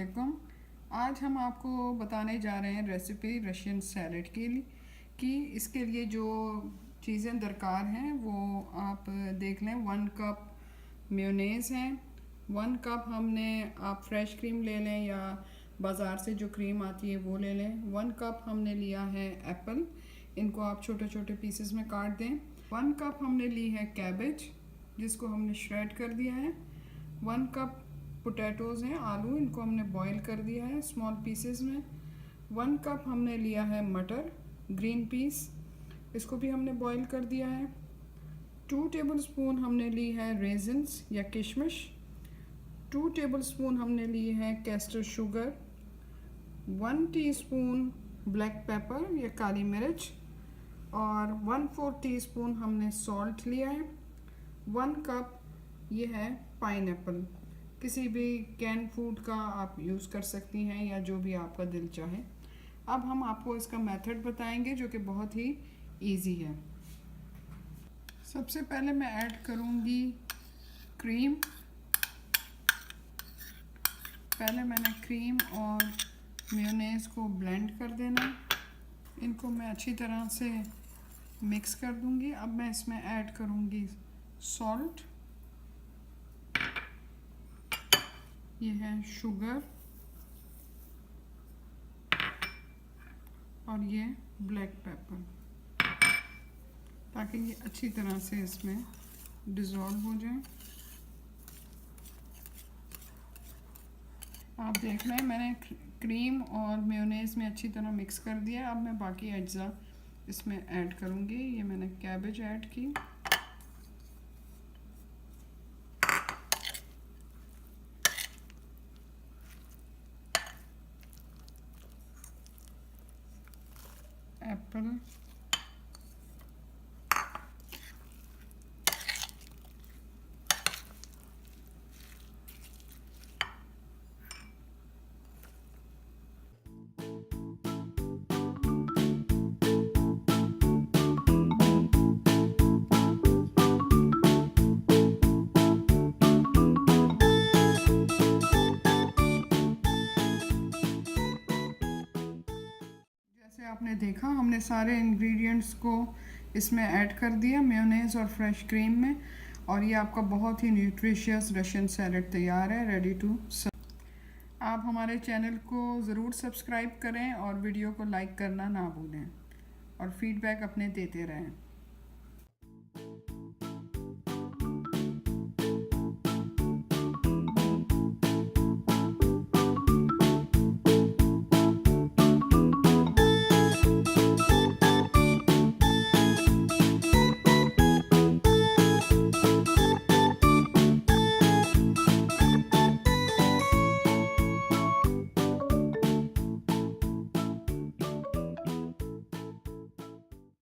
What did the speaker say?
वालेकुम। आज हम आपको बताने जा रहे हैं रेसिपी रशियन सैलड के लिए कि इसके लिए जो चीज़ें दरकार हैं वो आप देख लें। 1 कप मेयोनेज़ है, 1 कप हमने आप फ्रेश क्रीम ले लें या बाज़ार से जो क्रीम आती है वो ले लें। 1 कप हमने लिया है एप्पल, इनको आप छोटे छोटे पीसेस में काट दें। 1 कप हमने ली है कैबेज जिसको हमने श्रेड कर दिया है। 1 कप पोटैटोज़ हैं, आलू, इनको हमने बॉईल कर दिया है स्मॉल पीसेस में। 1 कप हमने लिया है मटर, ग्रीन पीस, इसको भी हमने बॉईल कर दिया है। 2 टेबलस्पून हमने ली है रेजिन्स या किशमिश। 2 टेबलस्पून हमने ली है castor sugar. 1 teaspoon black pepper या काली मिर्च और 1/4 टीस्पून हमने सॉल्ट लिया है। 1 कप ये है पाइनएप्पल, किसी भी कैन फूड का आप यूज़ कर सकती हैं या जो भी आपका दिल चाहे। अब हम आपको इसका मेथड बताएंगे जो कि बहुत ही इजी है। सबसे पहले मैं ऐड करूँगी क्रीम। पहले मैंने क्रीम और मेयोनेज़ को ब्लेंड कर देना, इनको मैं अच्छी तरह से मिक्स कर दूँगी। अब मैं इसमें ऐड करूँगी सॉल्ट, ये है शुगर और ये ब्लैक पेपर, ताकि ये अच्छी तरह से इसमें डिज़ोल्व हो जाए। आप देख रहे हैं मैंने क्रीम और मेयोनेज़ में अच्छी तरह मिक्स कर दिया। अब मैं बाकी अज्जा इसमें ऐड करूँगी। ये मैंने कैबेज ऐड की, एप्पल, जैसे आपने देखा हमने सारे इंग्रेडिएंट्स को इसमें ऐड कर दिया मेयोनेज़ और फ्रेश क्रीम में, और ये आपका बहुत ही न्यूट्रिशियस रशियन सैलड तैयार है, रेडी टू सर्व। आप हमारे चैनल को ज़रूर सब्सक्राइब करें और वीडियो को लाइक करना ना भूलें और फीडबैक अपने देते रहें।